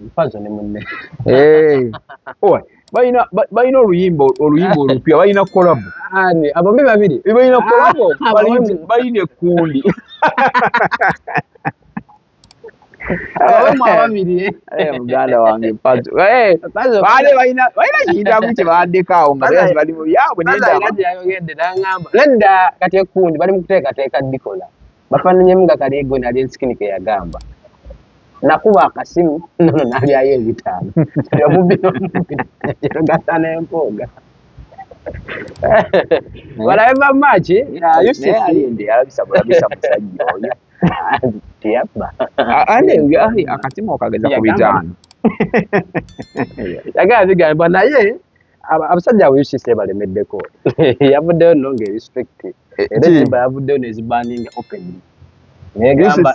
Mpazo ne munne. Owe balina oluyimba olupya balina collab. Ani abambe babiri. Balina collab balina ekkundi. Abamwe ababiri. Muganda wange Mpazo. Baale balina kiyitamu kye bawaddeko nga bali mu byabwe n'endaba. Yayogedde n'aŋŋamba nedda kati ekkundi bali mu kuteekateeka dikola. Bafaananyemu nga Kaligo nali ensikini ke yagamba. Nakuba akasimu nono nalyayo ebitaano. Omubbi n'omubbi gatta n'empooga. Balabe bamaki alabisa musajja oyo. Tiyabba. Akasimu okageza ku bitaano. Yagamba bigamba naye abasajja abo UCC balemeddeko. Yavuddeyo nno ng'eristrict. Era ezimba yavuddeyo n'ezibanninga openly. Negamba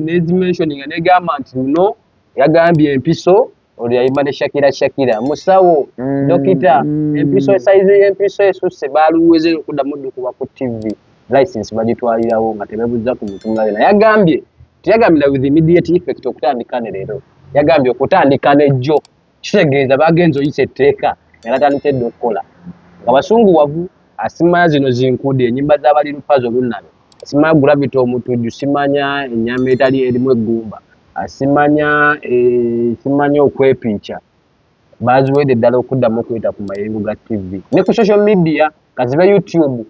nezimentioninga negamba nti no yagambye empiso olwo yayimba ne Shakira musawo dokita empiso size y'empiso esusse baluweze okuddamu okuba ku TV license bagitwalirawo nga tebebuza ku mutunga yena yagambye tiyagambira with immediate effect okutandika ne leero yagambye okutandika nejjo kitegeeza bagenzo oyise etteeka era tandikidde okukola nga basunguwavu asimanya zino zinkudde ennyimba z'abali Lupazo Lunabe asimanya Gravity Omutuju simanya ennyama etali erimu eggumba simanya okwepiica baziwedde ddala okuddamu okuyita ku mayengo ga TV ne ku social media kazibe YouTube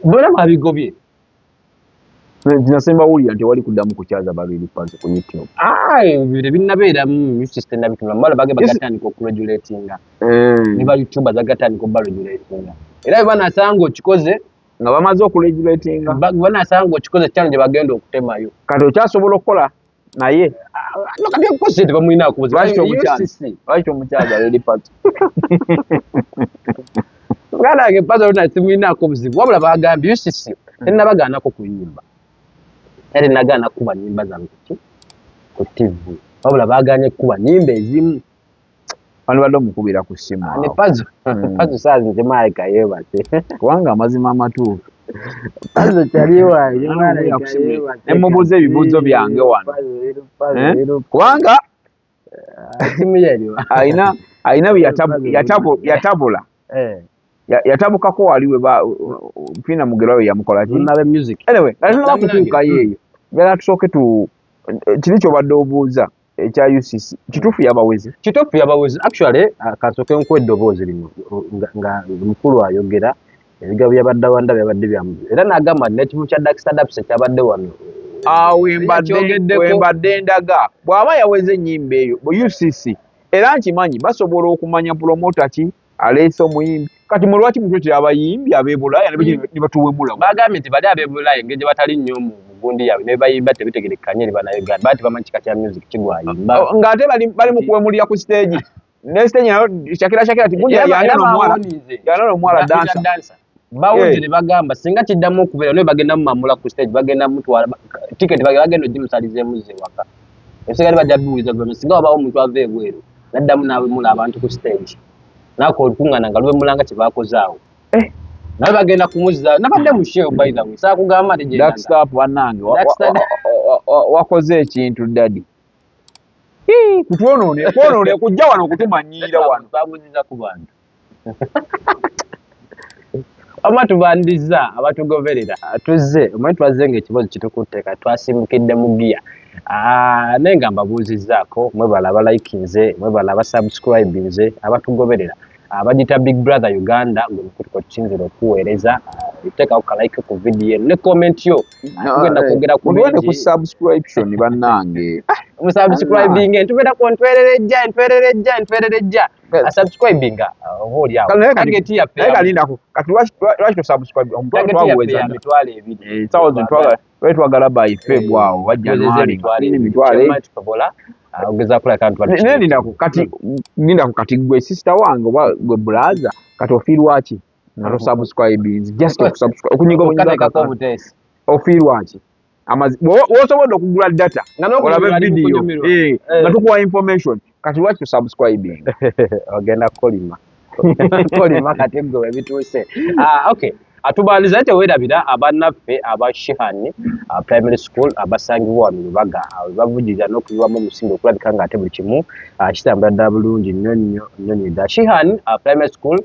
bona babigobye nasemba wulira nti wali kuddamu kukyaza babiri Lupazo ku YouTube bire binnabeeramu usiste nabitula mbala bage bagatandika okuregulatinga ne ba YouTubers bagatandika okubaregulatinga era banasanga okikoze nga bamaze okuregulatinga banasanga okikoze challenge bagenda okutemayo kati okyasobola okukola naye kati okukoze tebamulina kubuza lwaki omukyaza Lupazo ngala ke Pazo Lunabe simulina kubuzibu wabula bagambye UCC tenabagaanako kuyimba era nagaana kuba nyimba zange ku TV wabula baganye kuba nyimba ezimu bano badde omukubira ku ssimu ne Pazo saazi nze Maika yeebase kubanga amazima amatuufu Pazo kyaliwa ne mubuuza ebibuuzo byange wano kubanga simu yeriwa alina yatabula yatabukako waliwe Pina Mugerwa we yamukola ki nabe music anyway alina kutuuka yeeyo njagala tusooke kiri kyobadde obuuza ekya UCC kituufu yabawezi actually kasooke nkuwa eddoboozi lino nga mukulu ayogera ebigabo byabadde wanda byabadde byamu era n'agamba n'ekimu kya Daxter Dapse kyabadde wano wembadde ndaga bw'aba yaweze ennyimba eyo UCC era nkimanyi basobola okumanya promota ki aleese omuyimbi kati mulwaki mutwetera abayimbi ab'ebulaaya ne batuwemula bagambye nti bali ab'ebulaaya engeri gye batali nnyo mu gundi yaabwe ne bayimba tebitegerekanye eri bannayuganda bati bamanyi kika kya music kigwayimba ng'ate bali mu kuwemulira ku stage ne stage nayo Shakira ti gundi yana omwala dansa bawuzi ne bagamba singa kiddamu okubeera naye bagenda mumamula ku stage bagenda mutwala tiketi bagenda ogimusalizeemu ze waka ebisigale bajja bibuuliza gwe singa wabaawo omuntu ava ebweru naddamu n'awemula abantu ku stage nako olukungana nga lwemulanga kye baakoze awo naye bagenda kumuzza nabadde mu show by the way saa kugamba nti Daxter bannange wakoze ekintu dadi kutwonoone kujja wano okutumanyiira wano babuziza ku bantu amatubandiza abatugoberera tuzze omanye twaze ng'ekibozi kitukuteeka twasimukidde mu giya naye nga mbabuuzizzaako mwebala abalikinze mwebala abasubscribinze abatugoberera abagita Big Brother Uganda ng'omukutuko tukinzira okuweereza teekawo kalike ku vidiyo ne comment yo tugenda kwogera ku bingi ku subscription bannange musubscribing ntubera ku ntwererejja subscribing oli awo target ya pe kalindako kati lwaki to subscribe omuntu twabuweza mitwalo ebiri 1000 twagala by February wajja mitwalo tukobola ogeza kula kantu nindako kati gwe sister wange oba gwe brother kati ofiirwaki nato subscribing just subscribe okunyiga ofiirwaki wosobodde okugula data olabe video nga tukuwa information kati lwaki to subscribing ogenda kolima kati gwe bituuse okay atubaliza ate weerabira abannaffe aba Shihani primary school abasangibwa wano Lubaga bavujjiriza n'okuyiwamu omusingi okulabika nga ate buli kimu kitambula ddala bulungi nnyo ddala. Shihani primary school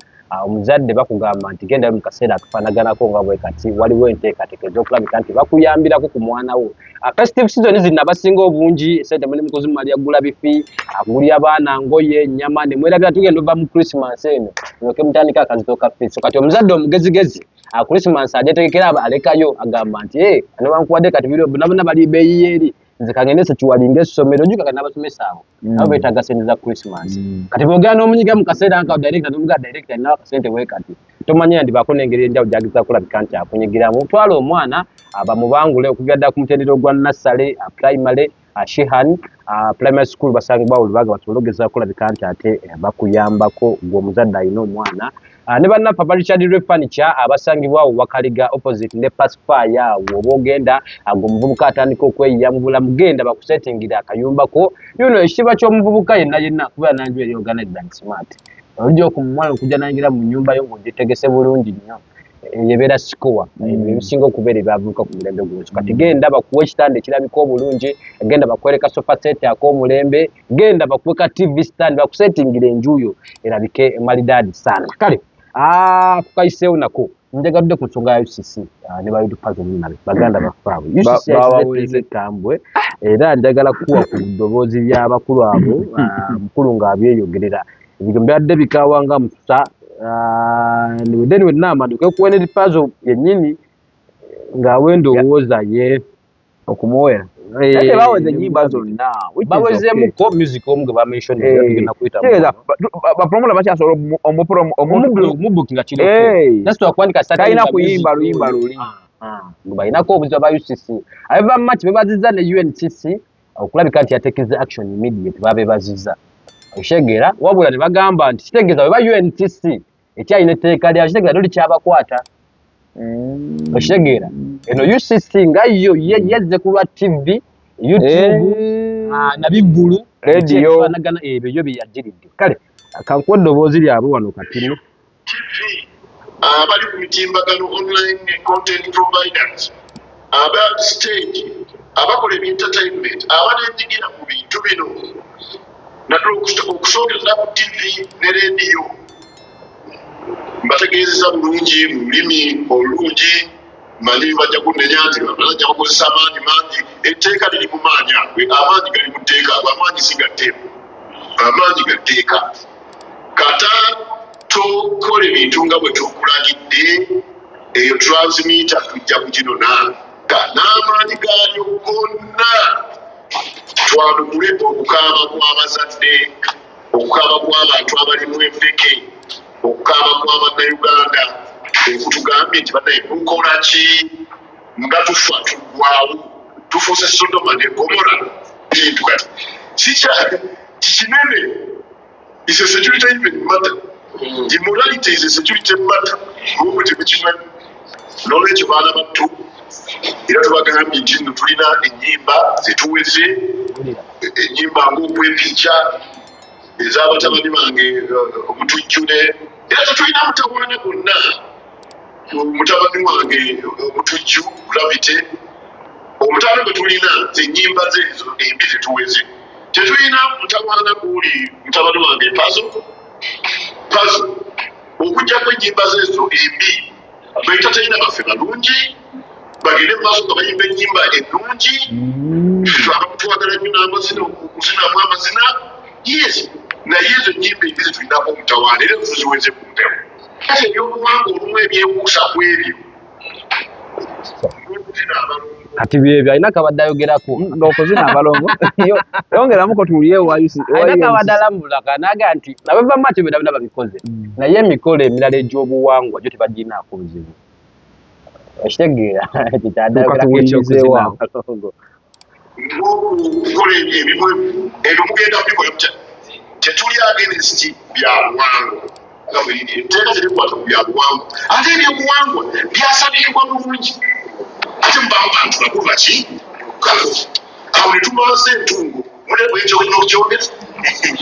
omuzadde bakugamba nti genda mu kaseera akafaanaganako nga bwe kati waliwo enteekateeka ez'okulabika nti bakuyambirako ku mwana wo. Festive season zino abasinga obungi sente mulimu kuzimalya gula bifi agulya abaana ngoye nnyama ne mwerabira tugenda ova mu Christmas eno noke mutandika akazito ka fees. Kati omuzadde omugezigezi Christmas ajetegekera alekayo agamba nti ano bankuwadde kati biro bonna bali beeyi eri nze kagende sekiwalinga essomero jjuka n'abasomesa abo nabo beetaaga sente za Christmas. Kati boogera n'omunyiga mu kaseera nka director n'omuga director alina akasente bwe kati tomanya ndi bako n'engeri enjawulo gy'ageza kulabika nti akunyigiramu. Twala omwana abamubangule okugadda ku mutendera gwa Nassale primary Shihani primary school basangibwa Lubaga basobole okugezaako kulabika nti ate bakuyambako gw'omuzadde alina omwana. Ne bannaffe aba Richard Ray Furniture abasangibwa Wakaliga opposite ne Pacifier awo oba ogenda omuvubuka atandika okweyiya mu bulamu genda bakusetingira akayumbako yuno ekiba ky'omuvubuka yenna kubeera nanju eri organized and smart. Olujja okumumwala okujja nangira mu nnyumba yo ng'ogitegese bulungi nnyo yebeera sikowa ebisinga okubeera ebyavubuka ku mulembe guno. Kati genda bakuwa ekitanda ekirabika obulungi, genda bakwereka sofa set ak'omulembe, genda bakuwe ka TV stand bakusetingira enjuyo erabike malidaadi sana. Kale kukayiseewo nako njagadde ku nsonga ya UCC ne ba Puzzle nabe baganda bafaabwe UCC yaweze tambwe era njagala kuwa ku ddoboozi by'abakulu abo mukulu ng'abyeyogerera ebigambo byadde bikawanga musa niwedde wennaamaduke kuwene Puzzle yennyini ng'awe endowooza ye okumuwera ate baweze ennyimba zonna bawezeemuko music omu gwe bamention tugenda kuyita bapromola bakyasobola omubukinga kiroko nasitwa kuwandika talina kuyimba luyimba luli balinako obuzibu ba UCC abeva much bebazizza ne UNCC okulabika nti yateekeza action immediate babebazizza oshegera wabula ne bagamba nti kitegeeza bwe ba UNCC ekyalina etteeka lya kitegeeza toli kyabakwata oshegera eno UCC nga yo yezze ku lwa TV YouTube na biggulu radio fanagana ebyo byajiridde. Kale kankuwa eddoboozi lyabwe wano katino abali ku mitimbagano online content providers aba stage abakola entertainment abalenyigira mu bintu bino naddala okusogerera ku TV ne radio mbategeezeza bulungi mu lulimi olungi manyi bajja kunenya nti bajja bakozesa amaanyi mangi etteeka liri mu maanyi agwe amaanyi gali mu tteeka agwe amaanyi si gatteeko amaanyi gatteeka kata tokola ebintu nga bwe tukulagidde eyo transmitter tujja kuginona n'amaanyi gaalyo gonna twanukule okukaaba kw'abazadde okukaaba kw'abantu abalimu empeke okukaaba kw'abannayuganda okutugambye nti banaye mukola ki nga tufa tuggwawo tufuuse Sodoma ne Gomora bintu kati kikinene is a security even matter. Immorality is a security matter. Ngoku temukimanyi n'olwekyo baana battu era tubagambye nti nno tulina ennyimba zetuweze ennyimba ng'okwepiica ez'abatabani bange omutujjune era tetulina mutawaana gonna mutabani wange omutujju Gravity omutawaana gwe tulina ennyimba zeezo embi zetuweze tetulina mutawaana guli mutabani wange Puzzle okujjako ennyimba zeezo embi baitatalina baffe balungi bagende maaso nga bayimba ennyimba ennungi twagala nnyo n'amazina okuzinamu amazina yes naye ezo ennyimba embi zetulinako omutawaana era tuziweze ku mpewo kati ebyobuwangwa olumu ebyekuusa ku ebyo kati byebyo alina kabadde ayogerako ng'okuzina abalongo yongeramuko tuwulire alina kabadde alambulaka naga nti abava mati byonna babikoze naye emikolo emirala egy'obuwangwa gyo tebagirinaako buzibu okitegeera kitaddayogerako abalongo okukola ebimu ebyo mugenda kubikola mutya tetuli against byabuwangwa nga bwiri enteeka zirikwata ku byabuwangwa ate ebyobuwangwa byasabikibwa bulungi ate mubamu bantu bakulu baki kako awo ne tumaasa entungo mulebo ekyo nokyogeza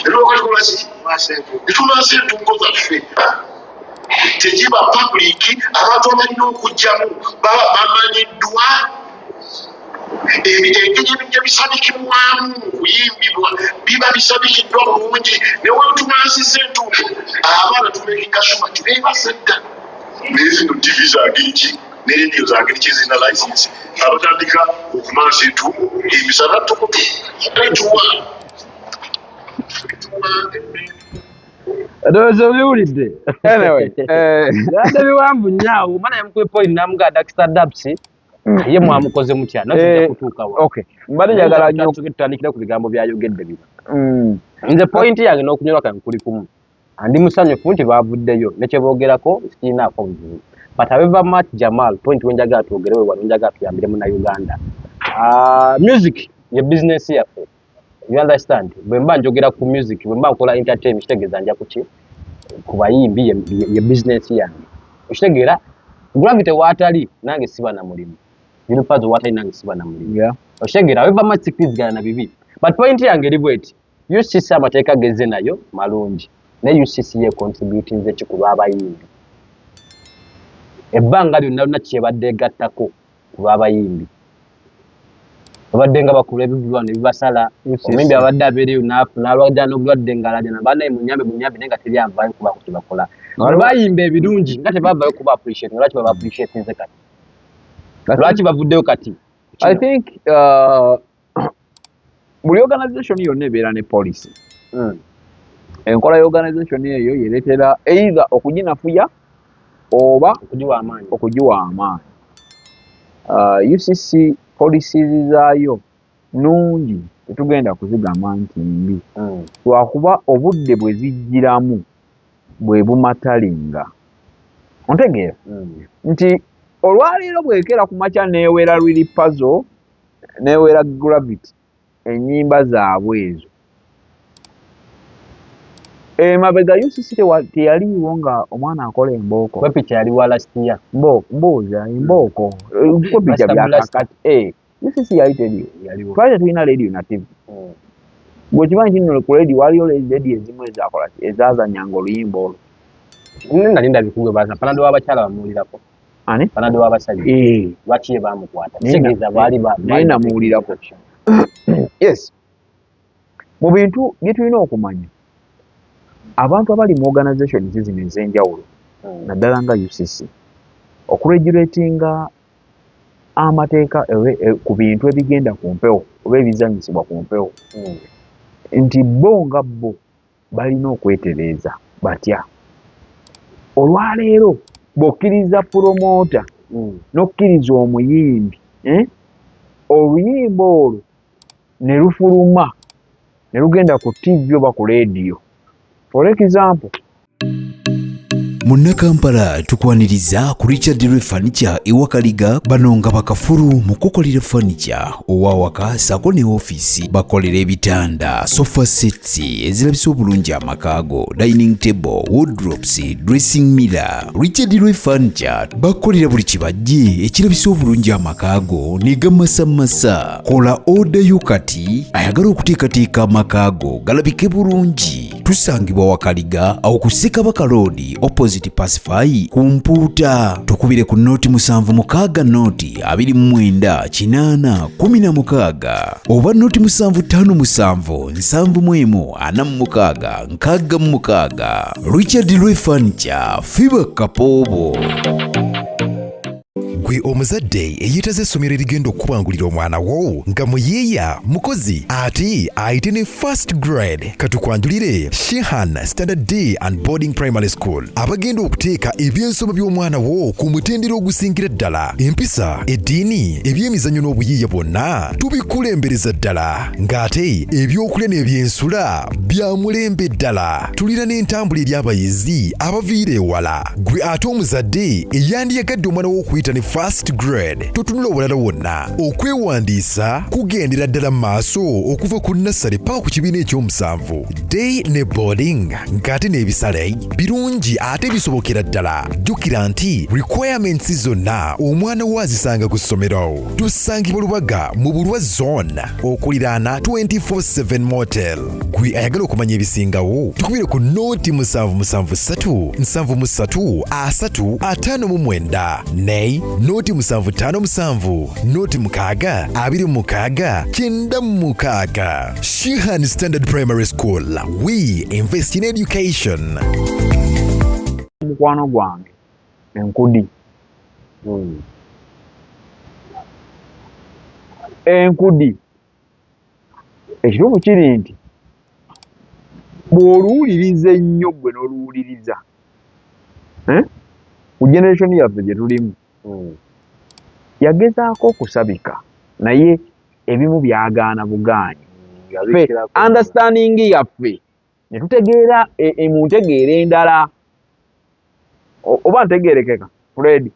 era okatikola ki ne tumaasa entungo zaffe tekiba public abantu abalina okujjamu baba bamanyiddwa engeri bisabikibwamu kuyimbibwa biba bisabikiddwa bulungi newetumansiza entuufu abaana tumekinga suma tibebasedda naye zino tv zagiriki ne rediyo zagiriki zina license abatandika okumansa entuufu emisana tukutu alituwa ndowooza obiwulidde Anyway, yadde biwanvu nnyo mana yamukwe point namuga Dexter Dapsi ye mwamukoze mutya natujja kutuuka wa okay mbadde njagala nnyo tutandikira ku bigambo byayogedde bino nze point yange n'okunyolwa kange kuli kumu andi musanyufu nti baavuddeyo nekyeboogerako sikirinaako buzibu but however much Jamal point wenjagala twogerewe wano njagala tuyambire Munnayuganda music ye business yaffe. You understand? Bwe mba njogera ku music, bwe mba nkola entertainment kitegeeza nja kuki ku bayimbi ye business yange. Okitegeera gravity watali nange siba na mulimu. Birupazo watali nange siba na mulimu. Yeah. Okitegeera weba masikizigana na bibi. But point yange eri bweti. UCC amateeka geze nayo malungi. Ne UCC ye contributing ze kikuba abayimbi. Ebbanga lyonna kyebadde gattako ku abayimbi. Abadde nga bakula ebibulwane bibasala omimbi abadde abeereyo n'alwadde n'obulwadde ngalaja nabanaye munyambe nenga teri anvayo kuba kuti bakola bayimba ebirungi nga tebavayo kuba appreciate lwaki baba appreciate nze kati lwaki bavuddeyo kati I think buli organization yonna ebeera ne policy enkola y'organization eyo yereetera either okuginafuya oba okugiwa amaanyi UCC policies zaayo nungi tetugenda kuzigamba nti mbi lwakuba obudde bwe zijjiramu bwe bumatalinga ontegeera nti olwaleero bwekera ku makya neewera lwiri puzzle neewera gravity ennyimba zaabwe ezo mabega UCC teyaliiwo nga omwana akola embooko kwepicha yaliwo last year mbooza embooko kwepicha byakakati UCC yaliwo twali tulina radio na TV bwekimanyi kino ku radio waliyo radio ezimu ezakola ezazanyanga oluyimba olwo nalinda bikugwe baza panado w'abakyala bamuwulirako ani panado w'abasajja lwaki ye bamukwata kitegeeza baali naye namuwulirako yes mu bintu bye tulina okumanya abantu abali mu organization zino ez'enjawulo naddala nga UCC okuregulatinga amateeka ku bintu ebigenda ku mpewo oba ebizanyisibwa ku mpewo nti bo nga bo balina okwetereeza batya olwaleero bw'okkiriza promota n'okkiriza omuyimbi oluyimba olwo ne lufuluma ne lugenda ku TV oba ku radio. For example, Munnakampala tukwaniriza ku Richard Roy Furniture ewakaliga banonga bakafuru mu kukolera furniture owawaka sako ne office bakolera ebitanda sofa sets ezirabisa obulungi amakaago dining table wardrobes dressing mirror. Richard Roy Furniture bakolera buli kibajje ekirabisa obulungi amakaago ne gamasamasa. Kola order yo kati ayagala okuteekateeka amakaago galabike bulungi. Tusangibwa wakaliga awo ku Ssekabaka Road opposite Pacify kumputa. Tukubire ku noti 7 noti 29 8 oba noti 757 Richard Roy Furniture Fiba Kapobo. Gwe omuzadde eyitaze essomero erigenda okubangulira omwana wo nga muyeeya mukozi ate ayite ne first grade katukwanjulire Shehan Standard Day and Boarding Primary School abagenda okuteeka ebyensoma by'omwana wo ku mutendera ogusingira ddala. Empisa, eddiini, ebyemizannyo n'obuyiiya bwonna tubikulembereza ddala ng'ate ebyokulya n'ebyensula bya mulembe ddala. Tulira n'entambula eri abayizi abaviira ewala. Gwe ate omuzadde eyandiyagadde omwana wo okuyita ne first grade totunula obulala wonna okwewandiisa kugendera ddala maaso okuva ku nursery paka ku kibiina ekyomusanvu. Day ne boarding ng'ate n'ebisale birungi ate bisobokera ddala. Jjukira nti requirements zonna omwana wo azisanga ku ssomero. Tusangibwa Lubaga mu Bulwa Zone okuliraana 24/7 Motel. Gwe ayagala okumanya ebisingawo tukubire ku nooti 773 73 359 ne nooti 757 nooti 6 26 96. Shihan Standard Primary School. We invest in education. Mukwano gwange enkudi. Enkudi. Ekituufu kiri nti bw'oluwuliriza ennyo gwe n'oluwuliriza ku generation yaffe gye tulimu yagezaako okusabika naye ebimu byagaana bugaanyi. Understanding yaffe ne tutegeera mu ntegeera endala oba ntegeerekeka Fred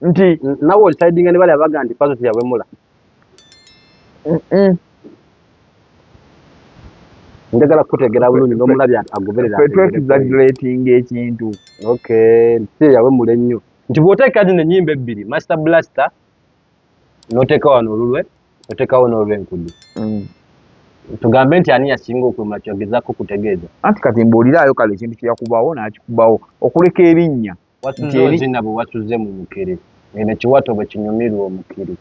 nti nawe olisidinga ne bali abaga nti pazo teyawemula njagala kutegeera bulungi n'omulabi agoberera exaggerating ekintu teyawemula ennyo nti bw'oteeka zino ennyimba ebbiri Master Blaster n'oteeka wano olulwe oteekawo n'olwe enkudi tugambe nti ani yasinga okwemula kyogezaako kutegeeza anti kati mbuuliraayo kale ekintu kyeyakubawo n'akikubawo okuleka erinnya wasuze ozina bwe wasuze mu mukiri eno ekiwato bwe kinyumirwa omukiri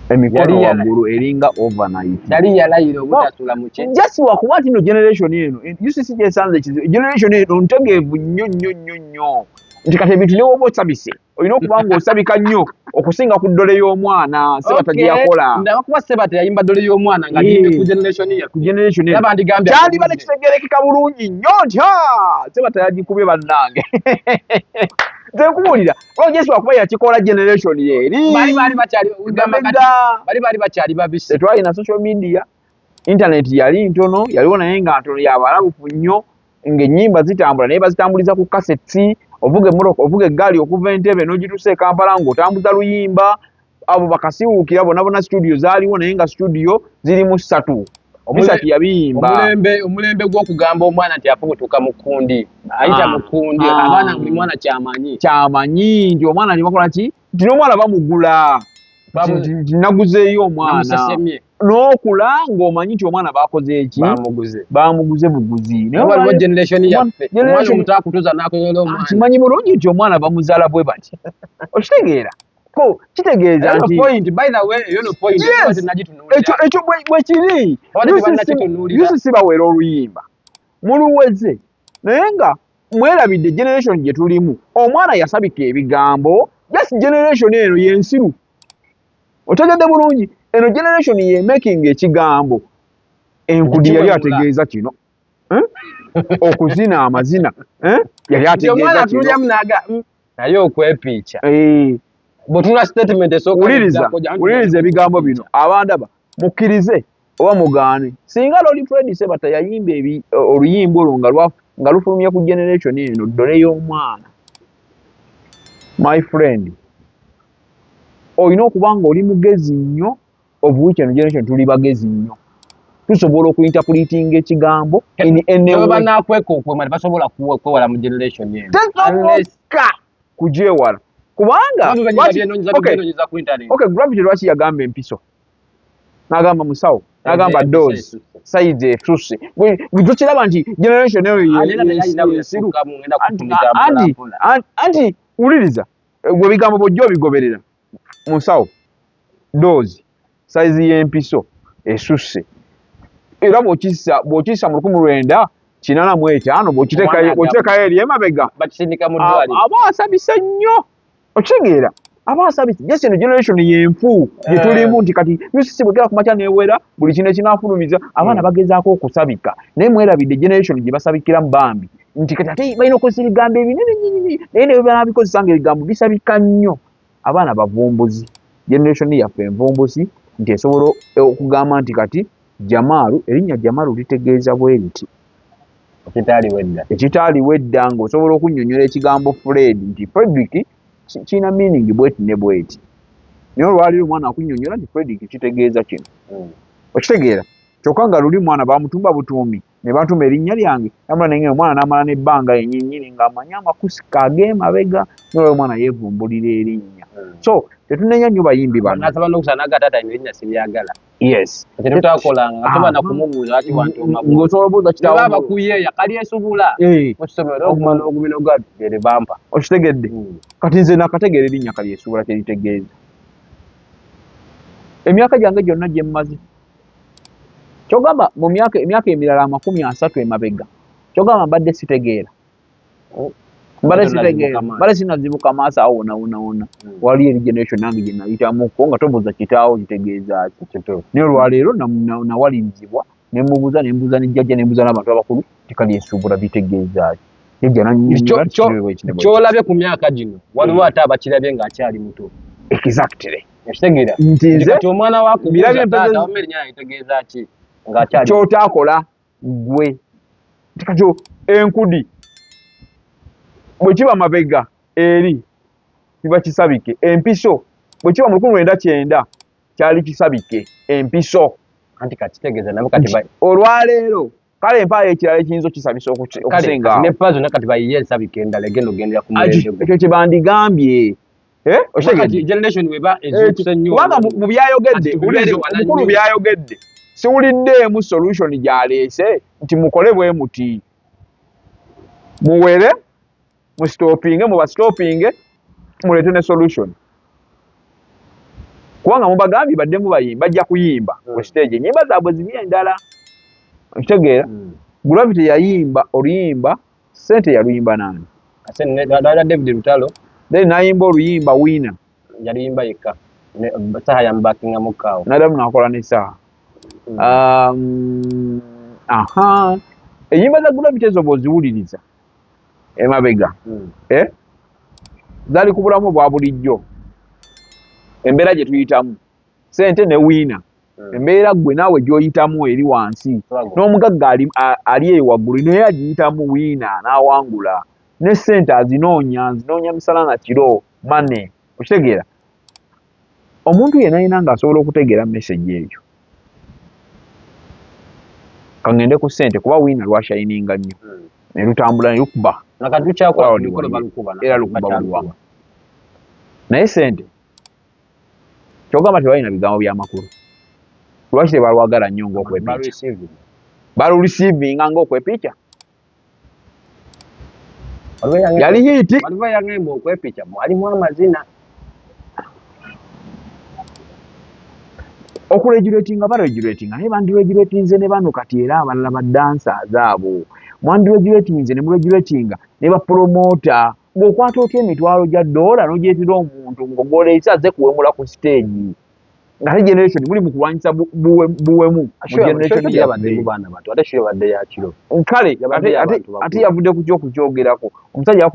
emikono waggulu eringa overnight yali yalayira obutasula mu kye just wakuba nti no generation eno UCC kyesanze ekizibu generation eno ntegeevu nnyo nti kati ebintu ne woba osabise olina okuba ng'osabika nnyo okusinga ku ddole y'omwana Sebata gye yakola ndabakuba Sebata yayimba ddole y'omwana nga yimbe ku generation kyandiba ne kitegeerekeka bulungi nnyo nti Sebata yagikubye bannange nze nkubuulira Yesu wakuba yakikola generation yeri bali bakyali babisi tetwalina social media internet yali ntono yaliwo naye nga ntono yabalabufu nnyo ng'ennyimba zitambula naye bazitambuliza ku kaseti ovuga emmoroka ovuga eggaali okuva Entebbe n'ogituusa e Kampala ng'otambuza luyimba abo bakasiwuukira bonna studio zaaliwo naye nga studio zirimu 3 Bisatu yabiyimba omulembe gw'okugamba omwana nti afubutuka mu kkundi ayita mu kkundi abaana buli mwana kyamanyi nti omwana ni bakola ki nti n'omwana bamugula naguzeeyo omwana n'okula ng'omanyi nti omwana bakoze eki bamuguze buguzi kimanyi bulungi nti omwana bamuzaala bwe bati okitegeera ko kitegeeza nti ekyo bwe kiri UCC bawera oluyimba muluweze naye nga mwerabidde generation gye tulimu omwana yasabika ebigambo just generation eno yensiru otegedde bulungi eno generation ye making ekigambo enkudi yali ategeeza kino okuzina amazina yali ategeeza kino naye okwepiica bwotula statement uliriza ebigambo bino abandaba mukkirize oba mugaane singa Lord Fred Sebata yayimba oluyimba olwo nga lufulumya ku generation eno ddole y'omwana my friend olina okuba nga oli mugezi nnyo obuwiki eno generation tuli bagezi nnyo tusobola okuinterpretinga ekigambo banakweka okwemala basobola kwewala mu generation eno tesoboka kugyewala kubanga Gravity lwaki yagamba empiso n'agamba musawo n'agamba dose size esusse tukiraba nti generation eyo anti wuliriza gwe bigambo bw'ojja obigoberera musawo dose size y'empiso esusse era bw'okissa mu 1985 bw'okiteekayo eri emabega aba asabise nnyo okitegeera aba asabise just eno generation yenfu gye tulimu nti kati UCC bwegera ku makya neewera buli kino ekinaafulumiza abaana bagezaako okusabika naye mwerabidde generation gye basabikiramu bambi nti kati ate balina okozesa ebigambo ebinene nnyini naye ne banabikozesa nga ebigambo bisabika nnyo abaana bavumbuzi generation yaffe envumbuzi nti esobola okugamba nti kati Jamaalu erinnya Jamaalu litegeeza bwe liti ekitaaliwo edda ng'osobola okunnyonnyola ekigambo Fred nti Frederick kiina meaning bweti ne bweti naye olwaliro omwana akunnyonnyola nti Frederick kitegeeza kino okitegeera kyokka nga luli mwana bamutumba butumbi ne batuma erinnya lyange namula nengene omwana n'amala n'ebbanga yennyinnyini ng'amanyi amakusika ag'emabega nolwayo omwana yeevumbulira erinnya so tetunenya nnyo bayimbi bano nasaba n'okusana n'agatata erinnya siryagala Yes. Ate tutakolanga atoba na kumubuuza ati wantu mabuuza. Ngosobola obuuza kitaawo. Baba kuyeya kali esubula. Mu kisomero okumana ogumino gadu ere bampa. Okitegedde. Kati nze nakategeera erinnya kali esubula kye litegeeza. Emyaka gyange gyonna gye mmaze. Kyogamba mu emyaka emirala 30 emabega. Kyogamba mbadde sitegeera. Mbadde sinazibuka maaso awo wona. Wali eri generation nange gye nayitamu ko nga tobuuza kitaawo kitegeeza ki. Naye olwaleero nawalinzibwa ne mbuuza n'ejjajja ne mbuuza n'abantu abakulu tikali esubula bitegeeza ki. Kyolabye ku myaka gino waliwo ate abakirabye ng'akyali muto. Exactly. Ekitegeera nti nze omwana wakubuuza taata wamerinnya ayitegeeza ki ng'akyali kyotaakola gwe kati enkudi bwe kiba mabega eri kiba kisabike empiso bwe kiba mu 1990 kyali kisabike empiso anti kakitegeeza nabo kati olwaleero kale empaayo ekirala ekiyinza okisabisa okusinga ne pazo ne kati bayiye ensabika endala egenda ogendera ku mulembe ekyo kye bandigambye generation weba ezukusa nnyo kubanga mu byayogedde omukulu byayogedde siwuliddeemu solution gyaleese nti mukole bwe muti muwere mustopinge mubastopinge muleete ne solution kubanga mubagambye baddemu bayimba bajja kuyimba ku stage enyimba zaabwe ziri endala okitegeera Gravity yayimba oluyimba sente yaluyimba nani David Lutalo then nayimba oluyimba Winner yaliyimba yekka saha yambakinga mukawo nadamu nakola ne saha enyimba za Gravity ezo boziwuliriza emabega zali ku bulamu bwa bulijjo embeera gye tuyitamu sente ne Winner embeera gwe naawe gy'oyitamu eri wansi n'omugagga ali eyo waggulu naye agiyitamu Winner n'awangula ne sente azinoonya misala na kiro mane okitegeera omuntu yenna ayina ng'asobola okutegeera message eyo kangende ku sente kuba Winner lwashayininga nnyo ne lutambula ne lukuba era lukuba buli naye sente kyogamba tebalina bigambo by'amakulu lwaki tebalwagala nnyo ng'okwepica balurisiivinga ng'okwepica yali hiiti waliwo yang'emba okwepica mwalimu amazina okuregulatinga baregulatinga naye bandiregulatinze ne bano kati era abalala baddansers abo mwandiregulatinze ne muregulatinga ne bapromota ng'okwata otya emitwalo gya $, n'ogyetera omuntu ng'ogoleese azze kuwemula ku stage ng'ate generation muli mu kulwanyisa buwemu kale ate yavudde ku kyokukyogerako omusajja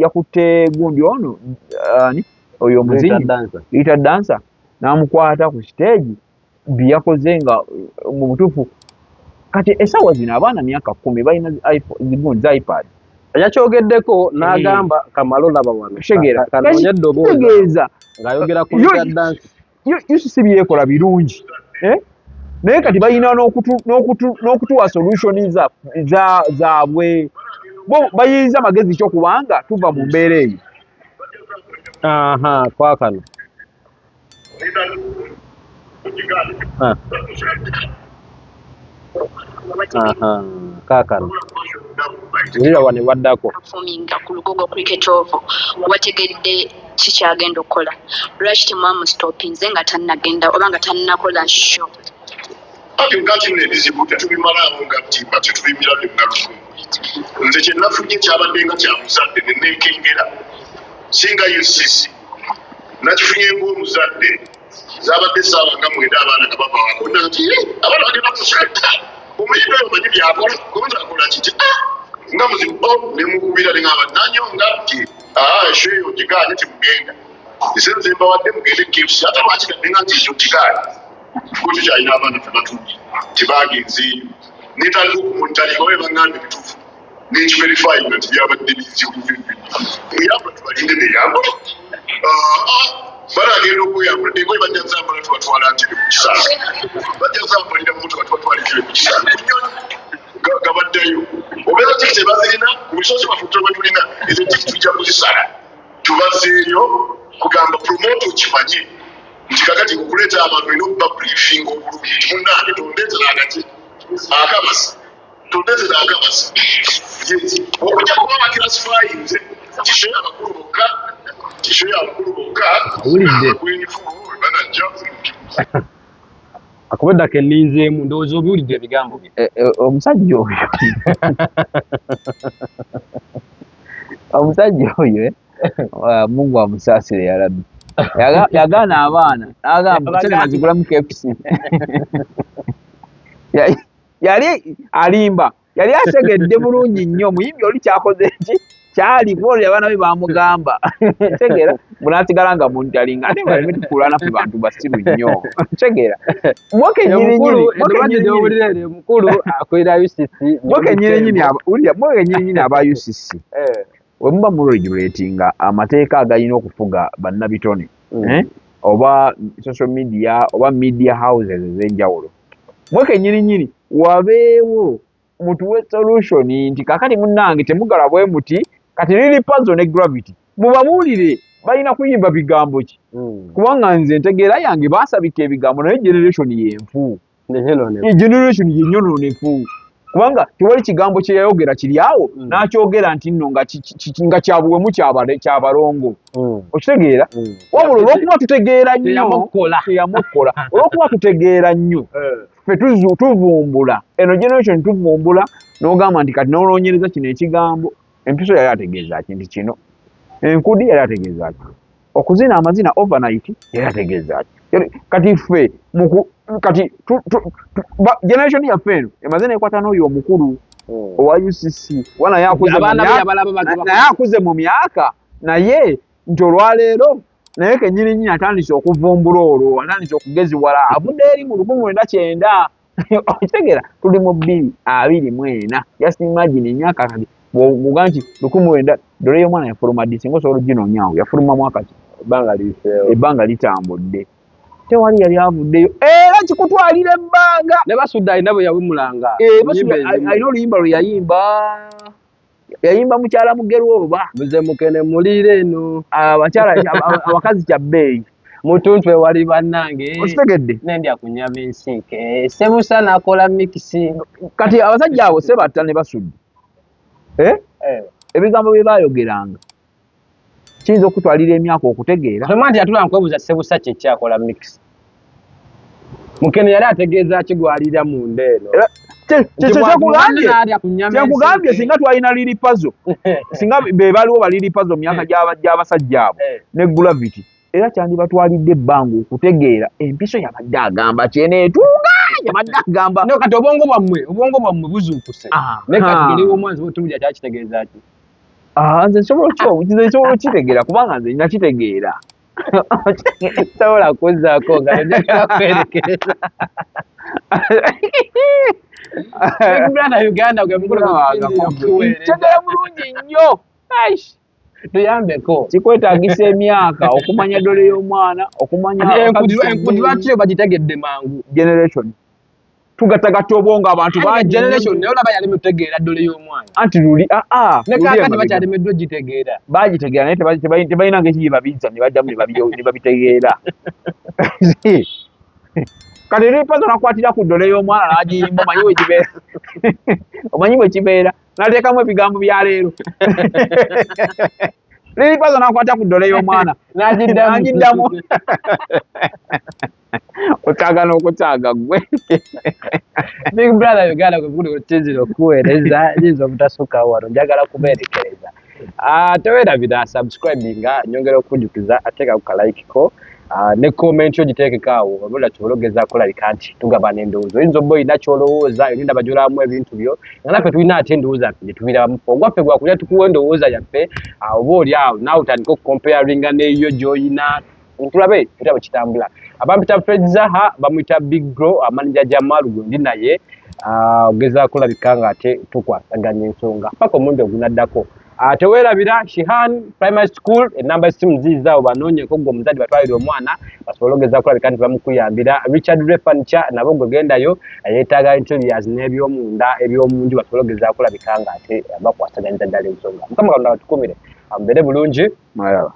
yakutte gundi ono oyo omuzinyi Rita Dancer n'amukwata ku stage bye yakoze nga mu butuufu kati essaawa zino abaana myaka 10 balina zigundi za iPad yakyogeddeko n'agamba kamalo laba wano tegeeza ng'ayogera ku Rita Dancer UCC byekola birungi naye kati balina n'okutuwa solution zaabwe bo bayinza magezi kyokubanga tuva mu mbeera eyo kwakano kaakano ulira wane waddako performinga ku Lugogo Cricket Oval wategedde kikyagenda okukola lwaki temwamustopinze nga tannagenda oba nga tannakola show ati ngati nebizibu tetubimalawo nga timba tetubimirane munalumu nze kyenafunye kyabadde nga kyamuzadde nenekengera singa UCC nakifunye ng'omuzadde zabadde essaawa nga 9 abaana nga bava wakona nti abaana bagenda kusenta omuyimbi oyo manyi byakola omuntu akola kiti nga muzibu nemukubira neŋaba nanyonga nti esho eyo giganye timugenda esenze mbawadde mugende KFC ate lwakigadde nga nti ekyo giganye kikoti kyalina abaana tebatuli tebagenzeeyo netaliwo kumutaliga oyo baŋŋambe bituufu nekiverifinga nti byabadde bizibu muyamba tubalinde neyamba balagenda okweyambula engoye bajja zambala tubatwala ntebe ku kisasa bajja zambalira mu tubatwala ntebe ku kisasa nga baddayo obeera tikiti bazirina ku busozi baffe bwe tulina ezo tikiti tujja kuzisala tubazeeyo kugamba promote okimanye nti kakati okuleeta abantu olina okuba briefing obulungi nti munnange tondeetera agaki akabasi tondeetera akabasi okujja kuba bakirasifayinze kisho y'abakulu bokka kwenifumu banajja akubadde keninzeemu ndowooza obiwulidde ebigambo bye omusajja oyo omusajja oyo Mungu amusaasire yalabi yagaana abaana n'agamba sente nazigulamu KFC yali alimba yali asegedde bulungi nnyo muyimbi oli kyakoze ki kyaliwo abaana be bamugamba tegeera munasigala nga muntalinga ate baleme tukulana ku bantu basiru nnyo tegeera mukulu akolera UCC mwekenyirinyini aba UCC we muba muregulatinga amateeka agalina okufuga bannabitone oba social media oba media houses ez'enjawulo mwekenyirinyini wabeewo mutuwe solution nti kakati munnange temugala bwe muti kati lili puzzle ne gravity mubabuulire balina kuyimba bigambo ki kubanga nze ntegeera yange baasabika ebigambo naye generation yenfu generation yenyonoonefu kubanga tewali kigambo kye yayogera kiri awo n'akyogera nti nno nga kyabuwemu kyabalongo okitegeera wabula olw'okuba tutegeera nnyo teyamukola olw'okuba tutegeera nnyo ffe tuvumbula eno generation tuvumbula n'ogamba nti kati n'oloonyereza kino ekigambo empiso yali ategeeza ki nti kino enkudi yali ategeeza ki okuzina amazina overnight yali ategeeza ki kati ffe kati generation yaffe eno amazina ekwata n'oyo omukulu owa UCC naye akuze mu myaka naye nti olwaleero naye kenyininyini atandise okuvumbula olwo atandise okugeziwala avudde eri mu 1900 okitegeera tuli mu 2024 just imagine emyaka kati bw'oga nti 1900 dole y'omwana yafuluma ddi singa osobola oginoonya yafuluma mwaka ki ebbanga litambudde tewali yali avuddeyo era kikutwalira ebbanga ne basudde alina bwe yawumulanga alina oluyimba lwe yayimba mukyala mugerwa oba muze mukene mulire eno abakyala abakazi kya bbeeyi mutuntu ewali bannange okitegedde nendya kunyama ensinke sebusa nakola mikisi kati abasajja abo sebatta ne basudde ebigambo bye baayogeranga kiyinza okutwalira emyaka okutegeera toma nti yatula nkwebuuza sebusa kyekyakola mikisi mukene yali ategeeza kigwalira munda eno kyekugambye singa twalina liri pazo singa be baliwo baliri pazo myaka gy'abasajja abo ne gravity era kyandibatwalidde ebbanga okutegeera empiso yabadde agamba kyeneetuuga yabadde agamba kati obwongo bwammwe buzuukuse naye kati geriwo omwanzi otumulya kyakitegeeza ki nze nsobola okitegeera kubanga nze nakitegeera sobola kuzzaako nga njagala kwerekereza Big Brother Uganda gwe mukulu kitegeera bulungi nnyo tuyambeko kikwetaagisa emyaka okumanya dole y'omwana okumanya enkudi lwaki bagitegedde mangu generation tugatagatta obwongo abantu generation naye olaba yali mutegeera dole y'omwana anti luli ne kaakati bakyalemeddwa gitegeera bagitegeera naye tebalina ng'ekiri babizza ne baddamu ne babitegeera kati lipazo nakwatira ku dole y'omwana n'agiyimba omanyi bwe kibeera n'ateekamu ebigambo bya leero lipazo nakwata ku dole y'omwana n'agiddamu otagana okutaaga gwe Big Brother Uganda gwe mukulu kizira okuweereza liza obutasukka wano njagala kubeerekereza teweerabira subscribinga nyongera okujjukiza ateeka ku kalayikiko ne comment ogiteekeko awo obula kisobola okugezaako olabika nti tugabana endowooza oyinza obba olina kyolowooza olinda bajolaamu ebintu byo nga naffe tulina ate endowooza ffe gyetubiramu ogwaffe gwakulya tukuwa endowooza yaffe oba oli awo naawe otandika okukomparinga n'eyo gy'olina ntulabe ekitabo kitambula abampita Fred Zaha bamuyita Big Bro manager Jamal gwe ndi naye ogezaako olabika nga ate tukwasaganya ensonga paka omundi ogunaddako teweerabira Shihan Primary School enamba esimu ziizaawo banoonyeko gwe omuzadde batwalire omwana basobole ogezaako olabika nti bamukuyambira Richard Ray Furniture nabo gwe gendayo yeetaaga interiors n'ebyomunda eby'omunju basobole ogezaako olabika nga ate bakwasaganyiza ddala ensonga Mukama Katonda batukumire mubeere bulungi mweraba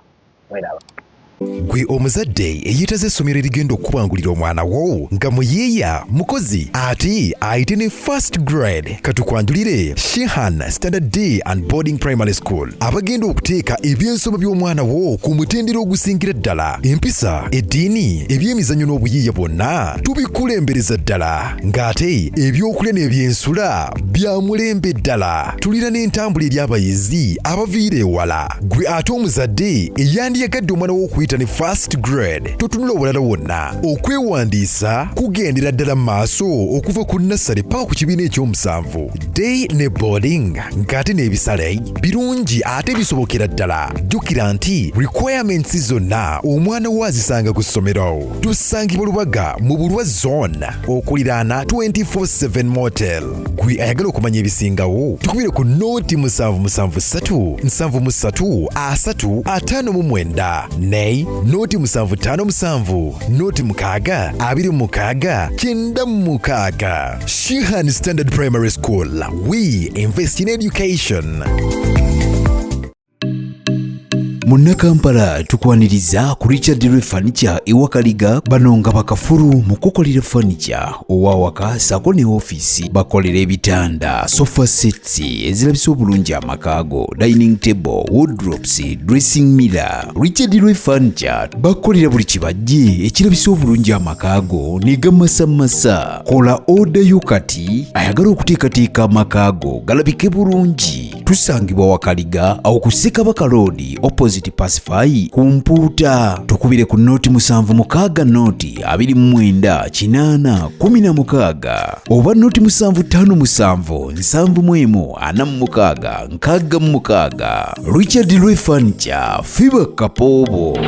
Gwe omuzadde eyeetaze essomero erigenda okubangulira omwana wo nga muyiiya mukozi ate ayite ne first grade katukwanjulire Shehan Standard Day and Boarding Primary School abagenda okuteeka ebyensoma by'omwana wo ku mutendera ogusingira ddala empisa eddiini ebyemizannyo n'obuyiiya bwonna tubikulembereza ddala ng'ate ebyokulya n'ebyensula bya mulembe ddala tulira n'entambula eri abayizi abaviira ewala gwe ate omuzadde eyandiyagadde omwana wo okuyita ne first grade totunula obulala wonna okwewandiisa kugendera ddala mu maaso okuva ku nassale paka ku kibiina ekyomusanvu day ne boarding ng'ate n'ebisale birungi ate bisobokera ddala jjukira nti requirements zonna omwana wo azisanga ku ssomero tusangibwa Lubaga mu Bulwa zone okuliraana 24/7 motel gwe ayagala okumanya ebisingawo tukubire ku nooti 773 73 359 ne nooti 757 nooti 6 26 96 Shehan Standard Primary School. We invest in education. Munnakampala tukwaniriza ku Richard Roy Furniture ewakaliga banonga bakafuru mu kukolera furniture owawaka sako ne office bakolera ebitanda sofa sets ezirabisa obulungi amakaago dining table wardrobes dressing mirror. Richard Roy Furniture bakolera buli kibajje ekirabisa obulungi amakaago ne gamasamasa. Kola order yo kati ayagala okuteekateeka amakaago galabike bulungi. Tusangibwa wakaliga awo ku Ssekabaka Road opposite Pacify kumpuuta tukubire ku nooti 76 nooti 29 816 oba nooti 757 71 46 Richard Roy Furniture fiba kapoobo.